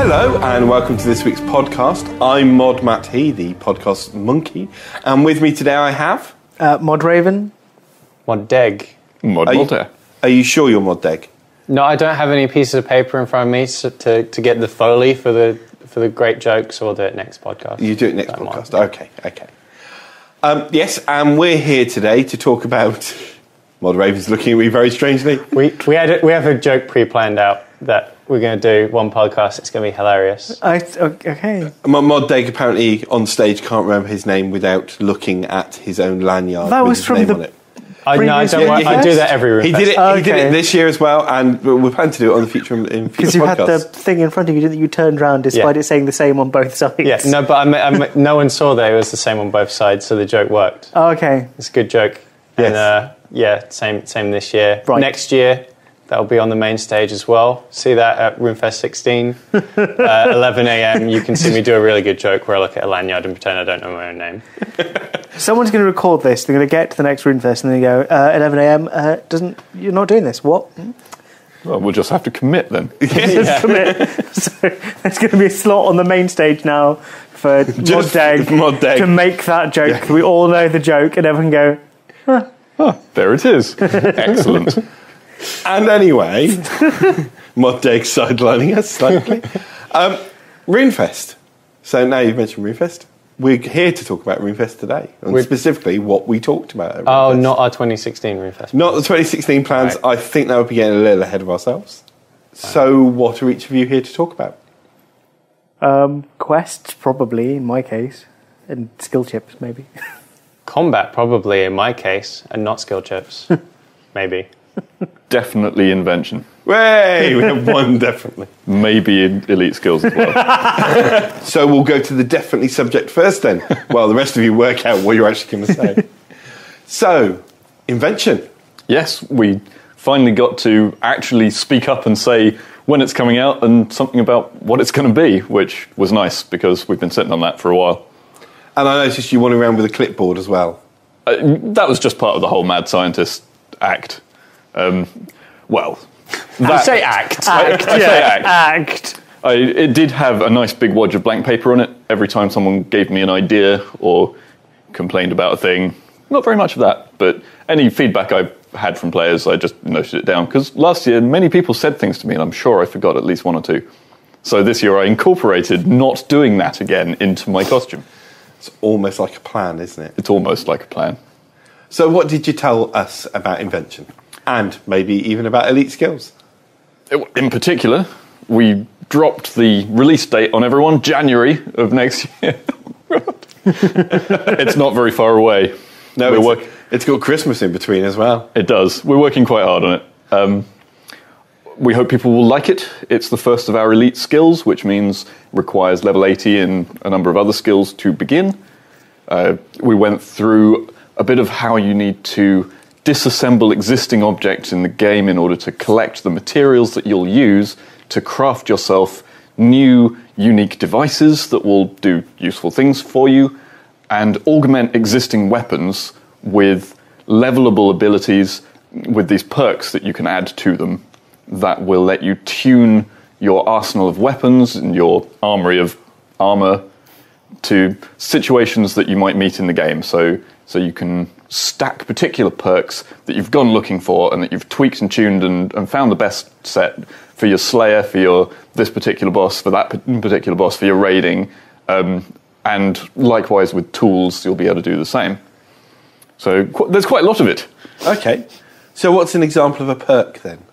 Hello and welcome to this week's podcast. I'm Mod Matt He, the podcast monkey, and with me today I have... Mod Raven. Mod Deg. Mod Voltaire. Are you sure you're Mod Deg? No, I don't have any pieces of paper in front of me to get the Foley for the great jokes, or the next podcast. You do it next podcast. Okay. Yes, and we're here today to talk about... Mod Raven's looking at me very strangely. We have a joke pre-planned out that we're going to do one podcast. It's going to be hilarious. Okay. Mod Deg apparently on stage can't remember his name without looking at his own lanyard That with was his from name the on it. I do that every RuneFest. He did it this year as well, and we plan to do it on the future podcasts. Because you had the thing in front of you, didn't you? Turned around despite it saying the same on both sides. Yeah, no, but no one saw that it was the same on both sides, so the joke worked. Oh, okay. It's a good joke. Yes. And same this year. Right. Next year, that'll be on the main stage as well. See that at RuneFest 16, 11 a.m. You can see me do a really good joke where I look at a lanyard and pretend I don't know my own name. Someone's going to record this. They're going to get to the next RuneFest and they go, 11 a.m. You're not doing this. What? Well, we'll just have to commit then. Commit. So there's going to be a slot on the main stage now for Mod Deg to make that joke. Yeah. We all know the joke, and everyone can go, there it is. Excellent. And anyway, Mod Deg sidelining us slightly. RuneFest. So now you've mentioned RuneFest. We're here to talk about RuneFest today, and specifically what we talked about at RuneFest. Oh, not our 2016 RuneFest. Not the 2016 plans. Right. I think that would be getting a little ahead of ourselves. Right. So what are each of you here to talk about? Quests, probably, in my case. And skill chips, maybe. Combat, probably, in my case, and not skill chips. Maybe. Definitely invention. Way, we have one definitely. Maybe elite skills as well. So we'll go to the definitely subject first then, while the rest of you work out what you're actually going to say. So, invention. Yes, we finally got to actually speak up and say when it's coming out and something about what it's going to be, which was nice because we've been sitting on that for a while. And I noticed you wandering around with a clipboard as well. That was just part of the whole mad scientist act. I say act. I say Act. It did have a nice big wad of blank paper on it every time someone gave me an idea or complained about a thing. Not very much of that, but any feedback I've had from players, I just noted it down. Because last year, many people said things to me, and I'm sure I forgot at least one or two. So this year I incorporated not doing that again into my costume. It's almost like a plan, isn't it? It's almost like a plan. So what did you tell us about invention? And maybe even about elite skills? In particular, we dropped the release date on everyone, January of next year. It's not very far away. No, it's got Christmas in between as well. It does. We're working quite hard on it. We hope people will like it. It's the first of our elite skills, which means requires level 80 and a number of other skills to begin. We went through a bit of how you need to disassemble existing objects in the game in order to collect the materials that you'll use to craft yourself new, unique devices that will do useful things for you, and augment existing weapons with levelable abilities with these perks that you can add to them that will let you tune your arsenal of weapons and your armory of armor to situations that you might meet in the game. So you can stack particular perks that you've gone looking for and that you've tweaked and tuned and found the best set for your Slayer, for your this particular boss, for that particular boss, for your raiding. And likewise with tools, you'll be able to do the same. So there's quite a lot of it. Okay. So what's an example of a perk then?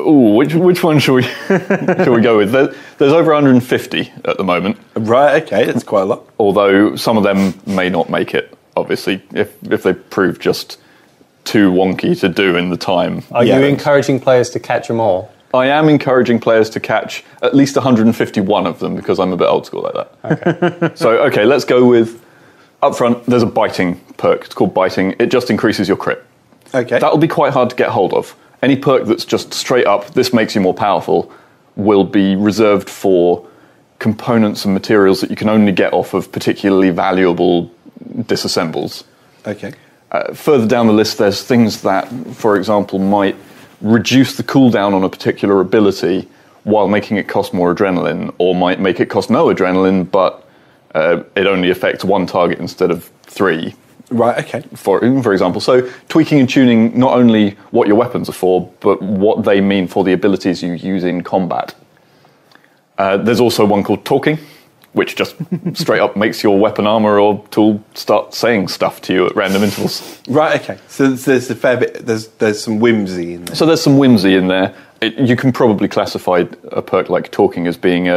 Ooh, which one shall we go with? There's over 150 at the moment. Right, okay, that's quite a lot. Although some of them may not make it, obviously, if they prove just too wonky to do in the time. Are you encouraging players to catch them all? I am encouraging players to catch at least 151 of them because I'm a bit old school like that. Okay. So, let's go with, up front, there's a biting perk. It's called biting. It just increases your crit. Okay. That'll be quite hard to get hold of. Any perk that's just straight up, this makes you more powerful, will be reserved for components and materials that you can only get off of particularly valuable disassembles. Okay. Further down the list, there's things that, for example, might reduce the cooldown on a particular ability while making it cost more adrenaline, or might make it cost no adrenaline, but it only affects one target instead of 3. Right, okay. For example, so tweaking and tuning not only what your weapons are for, but what they mean for the abilities you use in combat. There's also one called talking, which just straight up makes your weapon, armor, or tool start saying stuff to you at random intervals. Right, okay. So there's a fair bit, there's some whimsy in there. So there's some whimsy in there. You can probably classify a perk like talking as being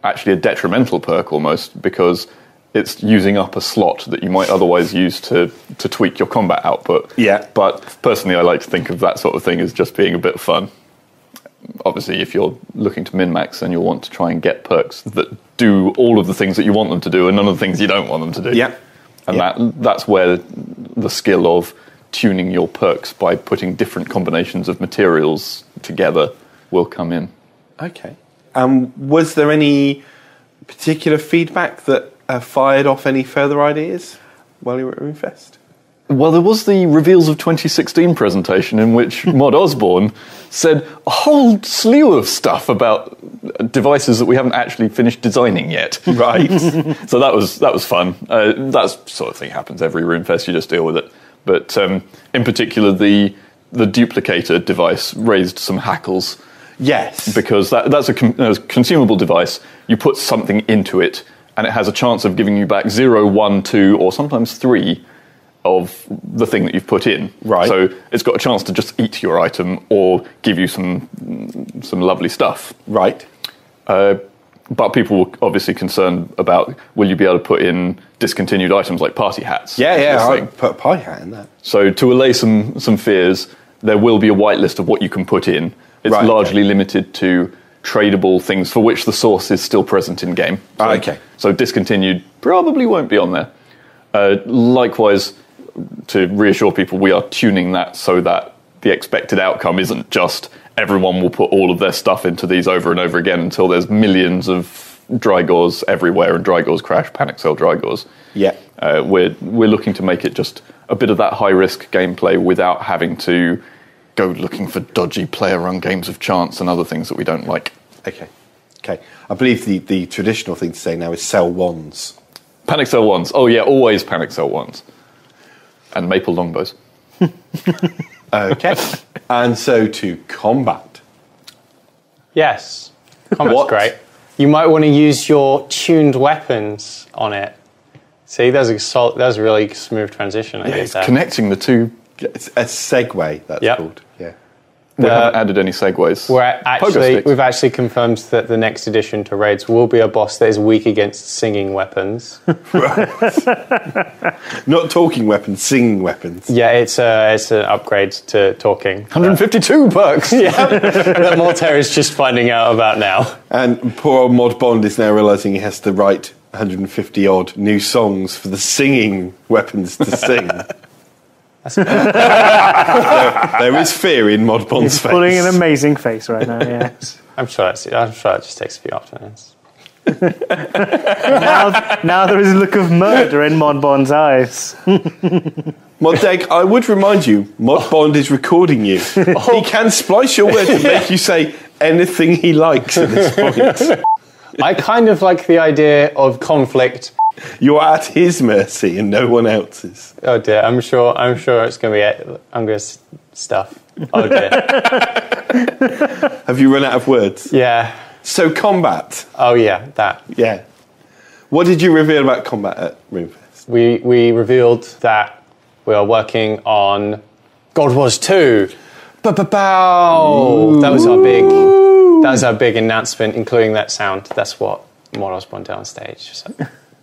actually a detrimental perk almost, because it's using up a slot that you might otherwise use to tweak your combat output. Yeah. But personally, I like to think of that sort of thing as just being a bit of fun. Obviously, if you're looking to min-max, then you'll want to try and get perks that do all of the things that you want them to do and none of the things you don't want them to do. Yeah. And that's where the skill of tuning your perks by putting different combinations of materials together will come in. Okay. Was there any particular feedback that fired off any further ideas while you were at RuneFest? Well, there was the Reveals of 2016 presentation in which Mod Osborne said a whole slew of stuff about devices that we haven't actually finished designing yet. Right. So that was fun. That sort of thing happens every RuneFest, you just deal with it. But in particular, the duplicator device raised some hackles. Yes. Because that's a consumable device. You put something into it, and it has a chance of giving you back 0, 1, 2, or sometimes 3 of the thing that you've put in. Right. So it's got a chance to just eat your item or give you some lovely stuff. Right. But people were obviously concerned about, will you be able to put in discontinued items like party hats? Yeah, I put a party hat in that. So to allay some fears, there will be a whitelist of what you can put in. It's right, largely limited to tradable things for which the source is still present in game. So, okay. So discontinued probably won't be on there. Likewise, to reassure people, we are tuning that so that the expected outcome isn't just everyone will put all of their stuff into these over and over again until there's millions of Drygors everywhere and Drygors crash, panic sell Drygors. Yeah. We're looking to make it just a bit of that high-risk gameplay without having to go looking for dodgy player-run games of chance and other things that we don't like. Okay. I believe the traditional thing to say now is sell wands. Panic sell wands. Oh yeah, always panic sell wands. And maple longbows. Okay. And so to combat. Yes. Combat's great. You might want to use your tuned weapons on it. See, there's a really smooth transition. I It's connecting the two. It's a segue, that's called. Yeah. We haven't added any segues. We've actually confirmed that the next addition to raids will be a boss that is weak against singing weapons. Right. Not talking weapons, singing weapons. Yeah, it's an upgrade to talking. 152 perks. Yeah, that Mortaire is just finding out about now. And poor old Mod Bond is now realising he has to write 150 odd new songs for the singing weapons to sing. There is fear in Mod Bond's face. Pulling an amazing face right now. Yes, I'm sure it just takes a few afternoons. now there is a look of murder in Mod Bond's eyes. Moddeg, I would remind you, Mod Bond is recording you. He can splice your words and make you say anything he likes at this point. I kind of like the idea of conflict. You're at his mercy and no one else's. Oh dear, I'm sure it's going to be. I'm going to stuff. Oh dear. Have you run out of words? Yeah. So combat. Oh yeah, that. Yeah. What did you reveal about combat at RuneFest? We revealed that we are working on God Wars 2. Ba-ba-bow! That was our big announcement, including that sound. That's what Mod Osborne did on stage. So,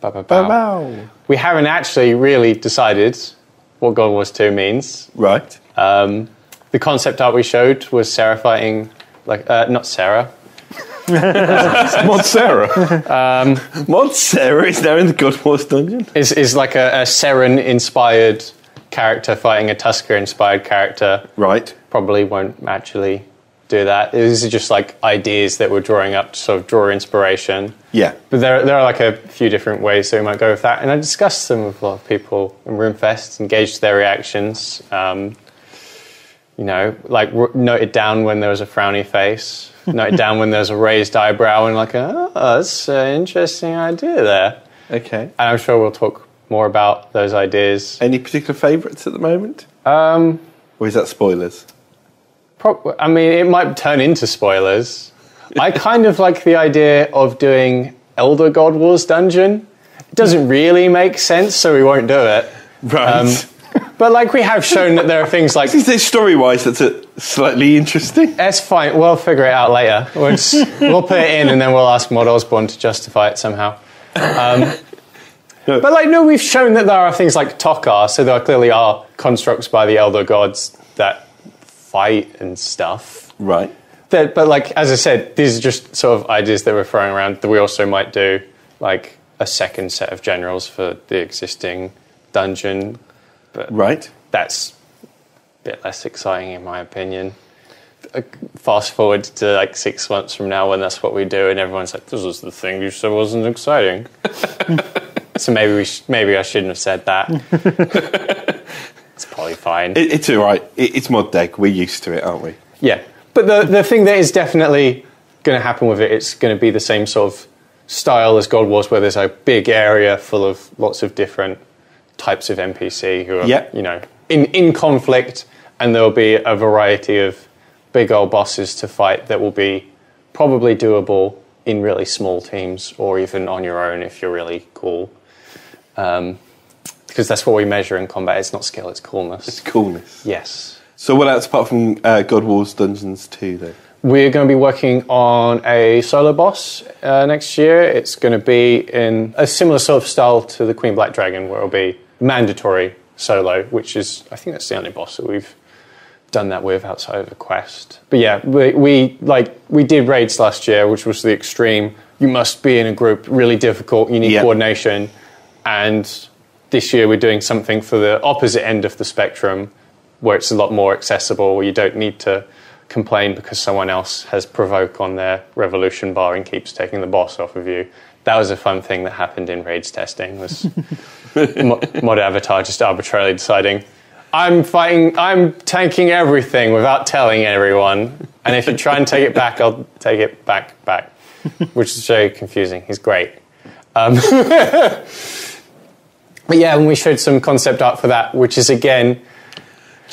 ba-ba-bow. We haven't actually really decided what God Wars 2 means. Right. The concept art we showed was Sarah fighting, not Sarah. Mod Sarah. Mod Sarah is now in the God Wars dungeon. Is like a Seren-inspired character fighting a Tusker-inspired character. Right. Probably won't actually do that. These are just like ideas that we're drawing up to sort of draw inspiration. Yeah. But there are like a few different ways that we might go with that. And I discussed them with a lot of people in RuneFest, engaged their reactions. Noted down when there was a frowny face. note it down when there's a raised eyebrow and like, oh, that's an interesting idea there. Okay. And I'm sure we'll talk more about those ideas. Any particular favourites at the moment? Or is that spoilers? I mean, it might turn into spoilers. I kind of like the idea of doing Elder God Wars dungeon. It doesn't really make sense, so we won't do it. Right. But like we have shown that there are things like... Story-wise, that's slightly interesting. That's fine. We'll figure it out later. We'll put it in and then we'll ask Mod Osborne to justify it somehow. But like, no, we've shown that there are things like Tokar, so there clearly are constructs by the Elder Gods that fight and stuff. Right. But like, as I said, these are just sort of ideas that we're throwing around that we also might do, like a second set of generals for the existing dungeon. But right. That's a bit less exciting in my opinion. Fast forward to like 6 months from now when that's what we do and everyone's like, this was the thing you said wasn't exciting. So maybe I shouldn't have said that. It's probably fine. It's all right. It's mod deck. We're used to it, aren't we? Yeah. But the thing that is definitely going to happen with it's going to be the same sort of style as God Wars, where there's a big area full of lots of different types of NPC who are, in conflict, and there will be a variety of big old bosses to fight that will be probably doable in really small teams or even on your own if you're really cool. Because that's what we measure in combat. It's not skill, it's coolness. It's coolness. Yes. So what else apart from God Wars Dungeons 2 then? We're going to be working on a solo boss next year. It's going to be in a similar sort of style to the Queen Black Dragon, where it'll be mandatory solo, which is, I think that's the only boss that we've done that with outside of a quest. But yeah, we did raids last year, which was the extreme. You must be in a group, really difficult, you need coordination. And this year we're doing something for the opposite end of the spectrum, where it's a lot more accessible, where you don't need to complain because someone else has provoke on their revolution bar and keeps taking the boss off of you. That was a fun thing that happened in raids testing, was Mod Avatar just arbitrarily deciding, I'm tanking everything without telling everyone, and if you try and take it back, I'll take it back, which is very confusing. He's great. But yeah, and we showed some concept art for that, which is, again,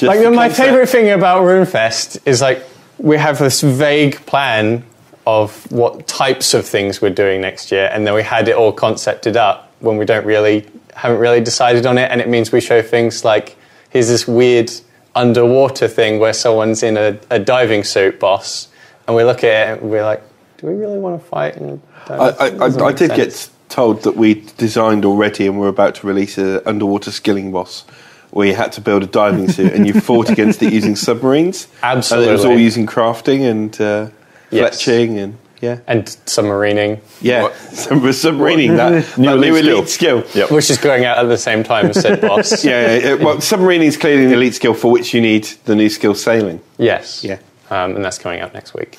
my favourite thing about RuneFest is, like, we have this vague plan of what types of things we're doing next year, and then we had it all concepted up when we haven't really decided on it, and it means we show things like, here's this weird underwater thing where someone's in a diving suit boss, and we look at it and we're like, do we really want to fight? I did get told that we designed already and we're about to release an underwater skilling boss where you had to build a diving suit and you fought against it using submarines. Absolutely. And it was all using crafting and fletching and and submarining. Yeah, submarining, that new elite skill. Yep. Which is going out at the same time as said boss. Well, submarining is clearly an elite skill for which you need the new skill sailing. Yes. Yeah. And that's coming out next week.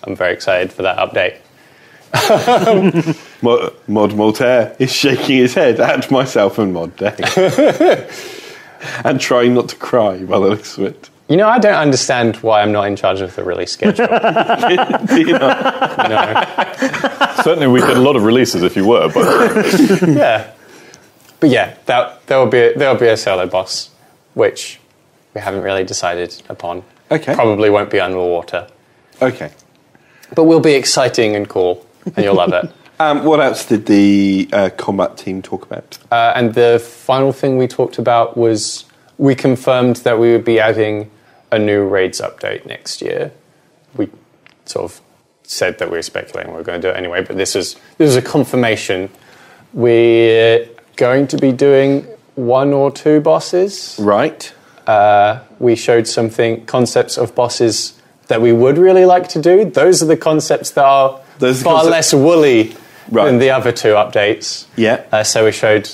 I'm very excited for that update. Mod Voltaire is shaking his head at myself and Mod Day. And trying not to cry by the looks of it. You know, I don't understand why I'm not in charge of the release schedule. Do you not? No. Certainly we get a lot of releases if you were, but... Yeah. But yeah, there'll be a solo boss, which we haven't really decided upon. Okay. Probably won't be underwater. Okay. But will be exciting and cool, and you'll love it. What else did the combat team talk about? And the final thing we talked about was we confirmed that we would be adding a new raids update next year. We sort of said that we were speculating we were going to do it anyway, but this is a confirmation. We're going to be doing 1 or 2 bosses. Right. We showed concepts of bosses that we would really like to do. Those are the concepts that are far less woolly than the other 2 updates. Yeah. So we showed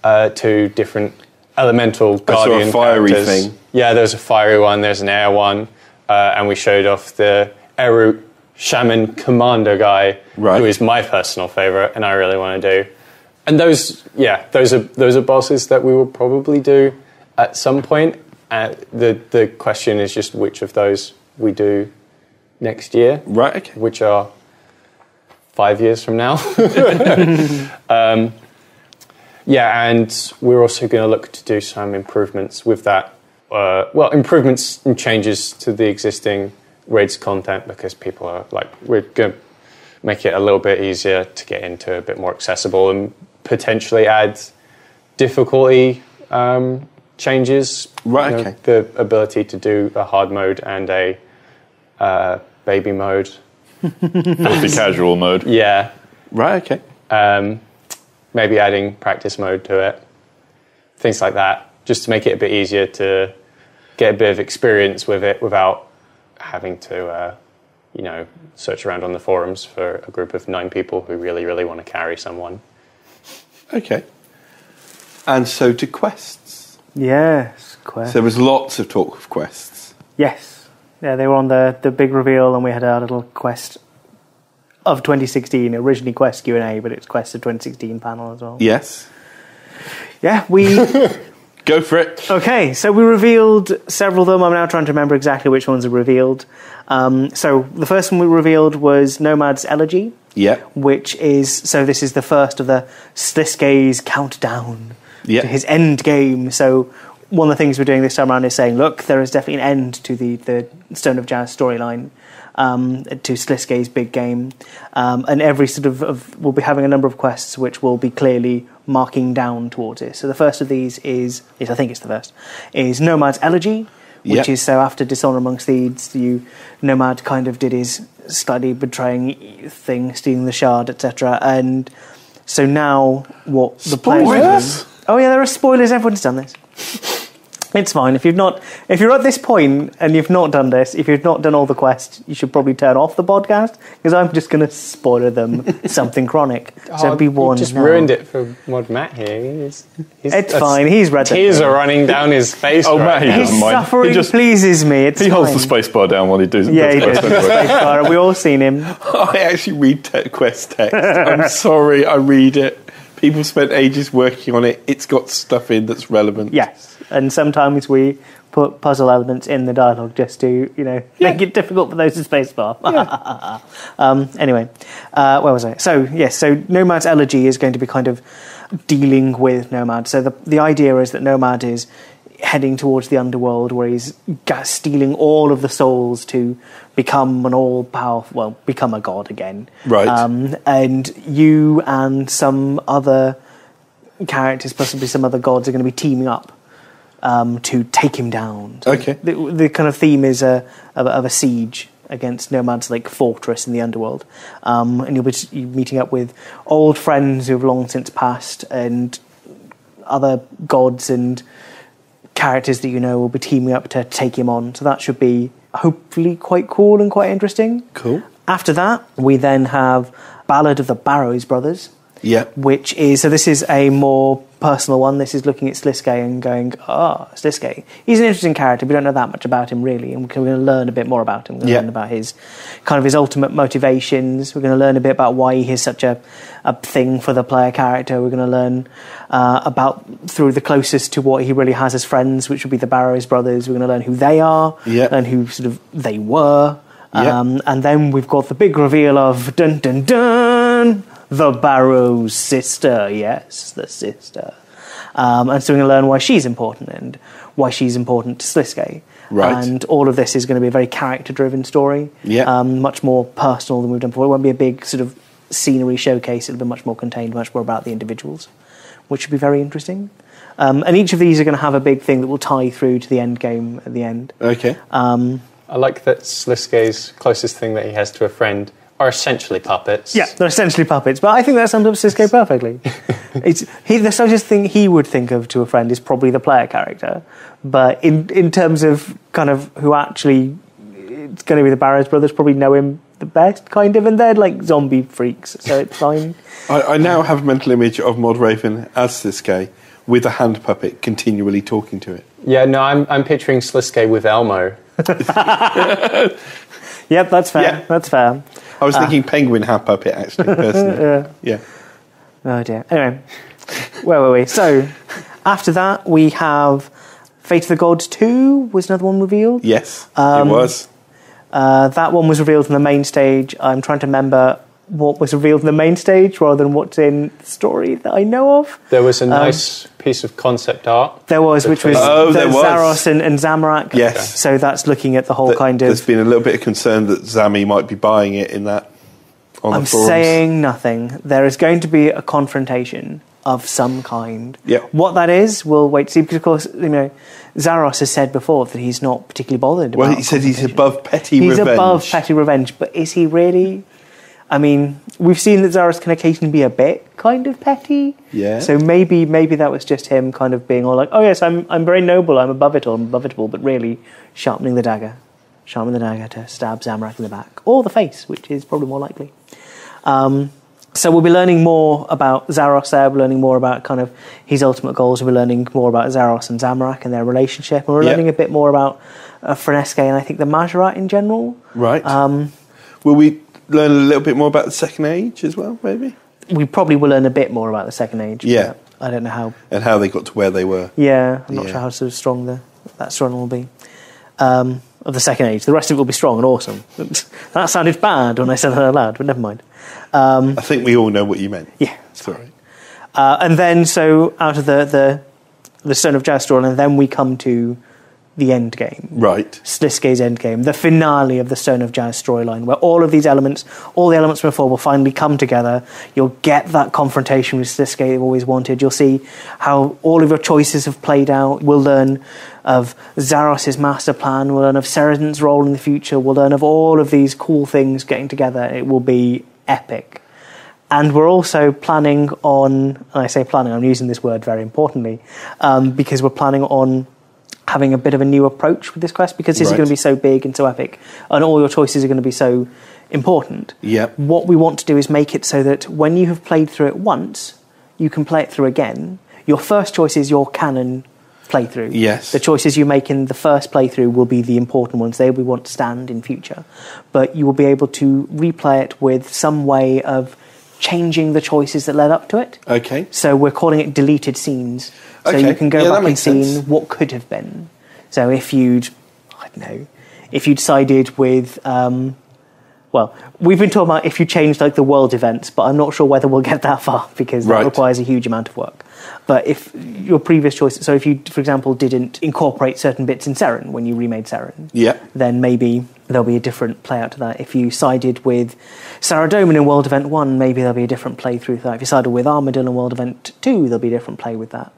2 different elemental guardian I saw a fiery characters. thing. Yeah, there's a fiery one, there's an air one, and we showed off the Erut Shaman Commander guy, who is my personal favourite, and I really want to do. And those are bosses that we will probably do at some point. The question is just which of those we do next year. Right, okay. Which are 5 years from now. And we're also going to look to do some improvements with that. Improvements and changes to the existing raids content, because people are like, we're going to make it a little bit easier to get into, a bit more accessible, and potentially add difficulty changes. Right, okay. The ability to do a hard mode and a baby mode. Filthy casual mode. Yeah. Right, okay. Maybe adding practice mode to it. Things like that, just to make it a bit easier to get a bit of experience with it without having to, search around on the forums for a group of 9 people who really, really want to carry someone. Okay. And so to quests. Yes, quests. So there was lots of talk of quests. Yes. Yeah, they were on the big reveal, and we had our little quest of 2016, originally Quest Q&A, but it's Quest of 2016 panel as well. Yes. Yeah, we... Go for it. Okay, so we revealed several of them. I'm now trying to remember exactly which ones are revealed. So the first one we revealed was Nomad's Elegy. Yeah. Which is... So this is the first of the Sliske's countdown to his end game. So one of the things we're doing this time around is saying, look, there is definitely an end to the Stone of Jazz storyline. To Sliske's big game, and every sort of we'll be having a number of quests which will be clearly marking down towards it. So the first of these is I think it's the first, is Nomad's Elegy, which is so after Dishonor Amongst Thieves, Nomad kind of did his slightly betraying thing, stealing the shard, etc. And so now what the players... Oh yeah, there are spoilers. Everyone's done this. It's fine. If you're at this point and you've not done this, if you've not done all the quests, you should probably turn off the podcast, because I'm just going to spoiler them something chronic. So be warned. You just ruined it for Mod Matt here. It's fine. He's read them. Tears are running down his face. Oh, Matt, he doesn't mind. Suffering pleases me. He holds the spacebar down while he does. Yeah, he does. Spacebar. We all seen him. I actually read quest text. I'm sorry, I read it. People spent ages working on it. It's got stuff in that's relevant. Yes. And sometimes we put puzzle elements in the dialogue just to, make it difficult for those to spacebar. Anyway, where was I? So Nomad's Elegy is going to be kind of dealing with Nomad. So the idea is that Nomad is heading towards the underworld, where he's stealing all of the souls to become become a god again. Right. And you and some other characters, possibly some other gods, are going to be teaming up to take him down. So okay. The kind of theme is of a siege against Nomad's fortress in the underworld, and you'll be meeting up with old friends who have long since passed, and other gods and characters that will be teaming up to take him on. So that should be hopefully quite cool and quite interesting. Cool. After that, we then have Ballad of the Barrows Brothers. Yeah. Which is, so this is a more personal one. This is looking at Sliske and going, Sliske. He's an interesting character. We don't know that much about him, really. And we're going to learn a bit more about him. We're going to learn about his ultimate motivations. We're going to learn a bit about why he is such a thing for the player character. We're going to learn through the closest to what he really has as friends, which would be the Barrows brothers. We're going to learn who they are and who sort of they were. And then we've got the big reveal of dun dun dun, the Barrows sister. Yes, the sister. And so we're going to learn why she's important and why she's important to Sliske. Right. And all of this is going to be a very character-driven story. Yeah. Much more personal than we've done before. It won't be a big sort of scenery showcase. It'll be much more contained, much more about the individuals, which should be very interesting. And each of these are going to have a big thing that will tie through to the end game at the end. Okay. I like that Sliske's closest thing that he has to a friend are essentially puppets. Yeah, they're essentially puppets, but I think that sums up Sliske perfectly. The closest thing he would think of to a friend is probably the player character, but in terms of kind of who actually it's going to be the Barrows brothers, probably know him the best, kind of, and they're like zombie freaks, so it's fine. I now have a mental image of Mod Raven as Sliske with a hand puppet continually talking to it. Yeah, no, I'm picturing Sliske with Elmo. Yep, that's fair. Yeah. That's fair. I was thinking penguin hand puppet, actually, personally. Yeah. Oh dear. Anyway, where were we? So, after that, we have Fate of the Gods 2 was another one revealed. Yes, it was. That one was revealed on the main stage. I'm trying to remember what was revealed in the main stage rather than what's in the story that I know of. There was a nice piece of concept art. There was, which was Zaros and Zamorak. Yes. So that's looking at the whole kind of... There's been a little bit of concern that Zami might be buying it in that on the forums. I'm saying nothing. There is going to be a confrontation of some kind. Yeah. What that is, we'll wait to see, because of course, Zaros has said before that he's not particularly bothered about. Well, he said he's above petty revenge. He's above petty revenge, but is he really? I mean, we've seen that Zaros can occasionally be a bit kind of petty. Yeah. So maybe that was just him kind of being all like, oh yes, I'm very noble, I'm above it all, I'm above it all, but really sharpening the dagger to stab Zamorak in the back or the face, which is probably more likely. So we'll be learning more about Zaros there, we're learning more about kind of his ultimate goals, we'll be learning more about Zaros and Zamorak and their relationship, and we're learning a bit more about Frenesque and I think the Majorat in general. Right. Will we learn a little bit more about the Second Age as well, maybe? We probably will learn a bit more about the Second Age. Yeah. I don't know how. And how they got to where they were. Yeah, I'm not sure how sort of strong that strong will be. Of the Second Age. The rest of it will be strong and awesome. That sounded bad when I said that out loud, but never mind. I think we all know what you meant. Yeah. Sorry. And then, so out of the Stone of Jazz storyline, and then we come to the end game. Right. Sliske's end game, the finale of the Stone of Jazz storyline, where all of these elements, all the elements from before will finally come together. You'll get that confrontation with Sliske you've always wanted. You'll see how all of your choices have played out. We'll learn of Zaros' master plan. We'll learn of Seridan's role in the future. We'll learn of all of these cool things getting together. It will be epic. And we're also planning on, and I say planning, I'm using this word very importantly, because we're planning on having a bit of a new approach with this quest, because this is going to be so big and so epic, and all your choices are going to be so important. Yep. What we want to do is make it so that when you have played through it once, you can play it through again. Your first choice is your canon playthrough. Yes. The choices you make in the first playthrough will be the important ones. They will want to stand in future. But you will be able to replay it with some way of changing the choices that led up to it. Okay. So we're calling it deleted scenes. So you can go back and see what could have been. So if you'd, I don't know, if you decided with, well, we've been talking about if you changed like the world events, but I'm not sure whether we'll get that far because that requires a huge amount of work. But if your previous choice, so if you, for example, didn't incorporate certain bits in Seren when you remade Seren, then maybe there'll be a different play out to that. If you sided with Saradomin in World Event 1, maybe there'll be a different play through that. If you sided with Armadillo in World Event 2, there'll be a different play with that.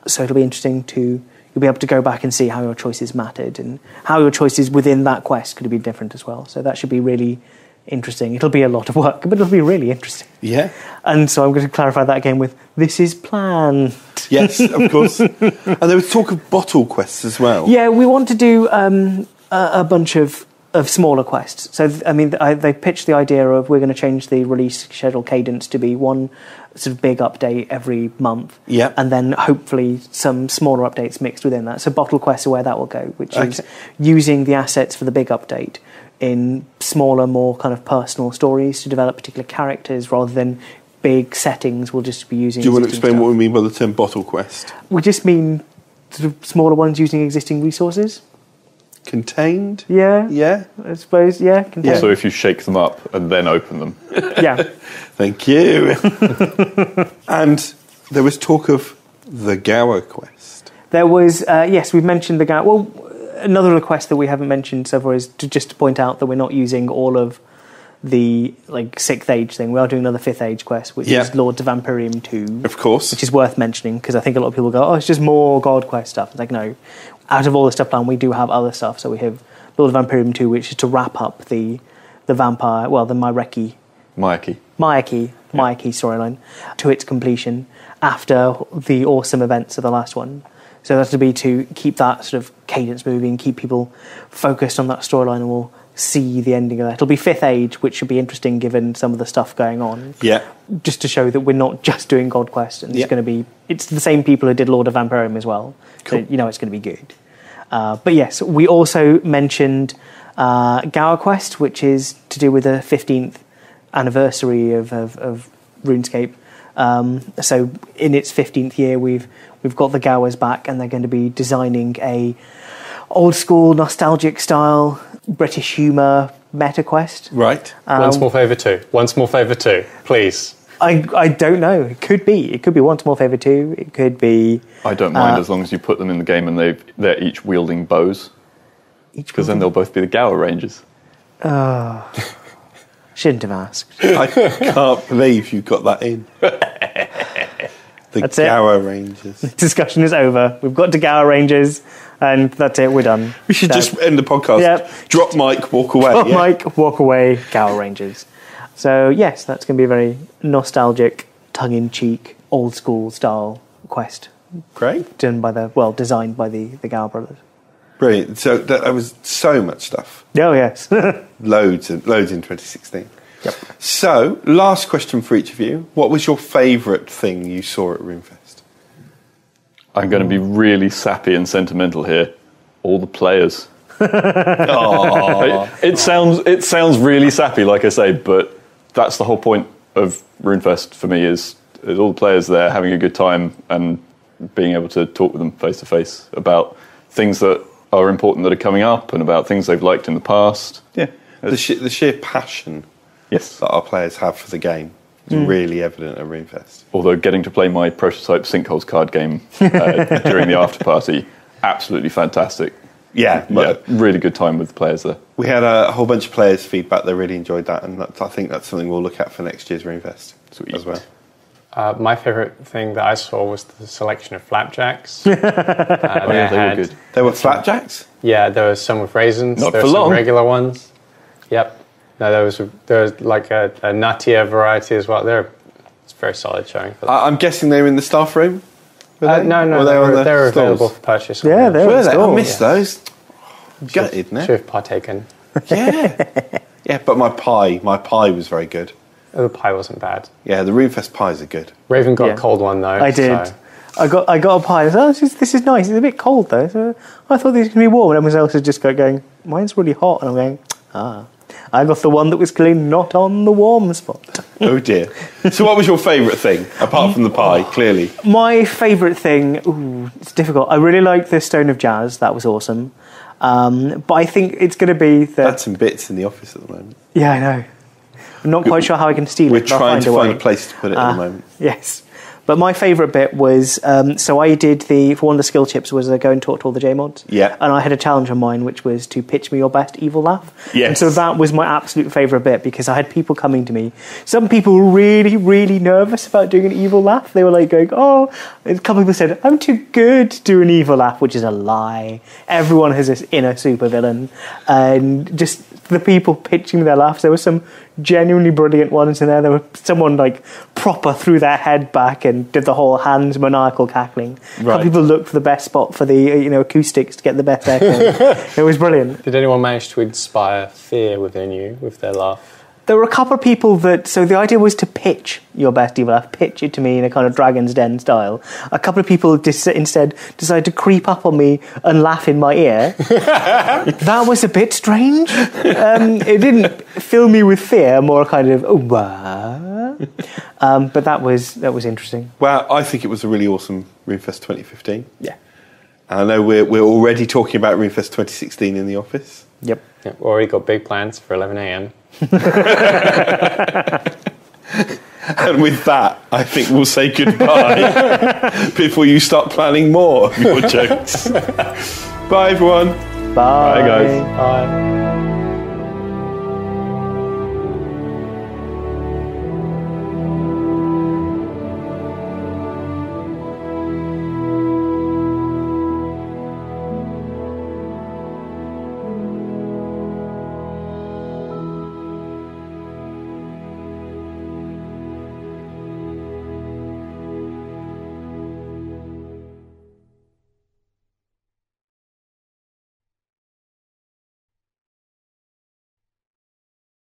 So it'll be interesting you'll be able to go back and see how your choices mattered and how your choices within that quest could be different as well. So that should be really interesting. It'll be a lot of work, but it'll be really interesting. Yeah. And so I'm going to clarify that again with, this is planned. Yes, of course. And there was talk of bottle quests as well. Yeah, we want to do a bunch of smaller quests. So, I mean, they pitched the idea of we're going to change the release schedule cadence to be one sort of big update every month. Yeah. And then hopefully some smaller updates mixed within that. So bottle quests are where that will go, which is using the assets for the big update in smaller, more kind of personal stories to develop particular characters rather than big settings. We'll just be using. Do you want to explain what we mean by the term bottle quest? We just mean sort of smaller ones using existing resources. Contained? Yeah. Yeah. I suppose, yeah. Contained. Yeah. So if you shake them up and then open them. Yeah. Thank you. And there was talk of the Gower quest. There was, yes, we've mentioned the Gower. Well, another request that we haven't mentioned so far is just to point out that we're not using all of the like 6th Age thing. We are doing another 5th Age quest, which is Lords of Vampirium 2. Of course. Which is worth mentioning, because I think a lot of people go, oh, it's just more God quest stuff. It's like, no. Out of all the stuff planned, we do have other stuff. So we have Lord of Vampirium 2, which is to wrap up the vampire, well, the Myaki storyline to its completion after the awesome events of the last one. So that's to be to keep that sort of cadence moving, keep people focused on that storyline, and we'll see the ending of that. It'll be 5th Age, which should be interesting given some of the stuff going on. Yeah. Just to show that we're not just doing God Quest, and it's the same people who did Lord of Vampirium as well. Cool. So you know it's going to be good. But yes, we also mentioned Gower Quest, which is to do with the 15th anniversary of RuneScape. So in its 15th year, we've got the Gowers back, and they're going to be designing a old school nostalgic style British humour meta quest. Right. One small favour 2. One small favour 2, please. I don't know. It could be. It could be One Small Favour 2. It could be... I don't mind as long as you put them in the game and they're each wielding bows. Because then they'll both be the Gower Rangers. Oh. Shouldn't have asked. I can't believe you got that in. That's Gower Rangers. Discussion is over. We've got to Gower Rangers, and that's it. We're done. We should just end the podcast. Yep. Drop mic, walk away. Drop mic, walk away, Gower Rangers. So, yes, that's going to be a very nostalgic, tongue-in-cheek, old-school style quest. Great. Designed by the Gower brothers. Brilliant. So that was so much stuff. Oh, yes. Loads in 2016. Yep. So, last question for each of you. What was your favourite thing you saw at RuneFest? I'm going to be really sappy and sentimental here. All the players. It sounds really sappy, like I say, but that's the whole point of RuneFest for me is all the players there having a good time and being able to talk with them face to face about things that are important that are coming up and about things they've liked in the past. Yeah, the sheer passion that our players have for the game is really evident at RuneFest. Although getting to play my prototype Sinkholes card game during the after party, absolutely fantastic. Yeah, really good time with the players there. We had a whole bunch of players feedback; they really enjoyed that, and I think that's something we'll look at for next year's RuneFest as well. My favourite thing that I saw was the selection of flapjacks. They were good. They were flapjacks? Yeah, there was some with raisins. Not there for were some long. regular ones. Yep. No, there was like a nuttier variety as well. It's very solid showing. For I'm guessing they were in the staff room? No, they're available for purchase. Yeah, they were. I missed those. Gutted, Should have partaken. Yeah, but my pie was very good. The pie wasn't bad. Yeah, the RuneFest pies are good. Raven got a cold one though. I did. So. I got a pie. I was, this is nice. It's a bit cold though. So I thought these were going to be warm. And everyone else is just going, mine's really hot. And I'm going, I got the one that was clearly not on the warm spot. Oh dear. So what was your favourite thing, apart from the pie, clearly? My favourite thing, it's difficult. I really liked the Stone of Jazz. That was awesome. But I think it's going to be the... That's some bits in the office at the moment. Yeah, I know. I'm not quite sure how I can steal it. We're trying to find a place to put it at the moment. Yes. But my favourite bit was, so I did for one of the skill chips was go and talk to all the JMods. Yeah. And I had a challenge on mine, which was to pitch me your best evil laugh. Yes. And so that was my absolute favourite bit, because I had people coming to me. Some people were really, really nervous about doing an evil laugh. They were like going, a couple of people said, I'm too good to do an evil laugh, which is a lie. Everyone has this inner supervillain. And just the people pitching their laughs, there were some genuinely brilliant ones in there. There was someone like proper threw their head back and did the whole hands maniacal cackling. Right. People looked for the best spot for the acoustics to get the best echo. It was brilliant. Did anyone manage to inspire fear within you with their laugh? There were a couple of people so the idea was to pitch your best evil laugh, pitch it to me in a kind of Dragon's Den style. A couple of people instead decided to creep up on me and laugh in my ear. That was a bit strange. It didn't fill me with fear, more kind of, but that was interesting. Well, I think it was a really awesome RuneFest 2015. Yeah. I know we're already talking about RuneFest 2016 in the office. Yep. Yeah, we already got big plans for 11 a.m. And with that, I think we'll say goodbye before you start planning more of your jokes. Bye, everyone. Bye. Bye, guys. Bye.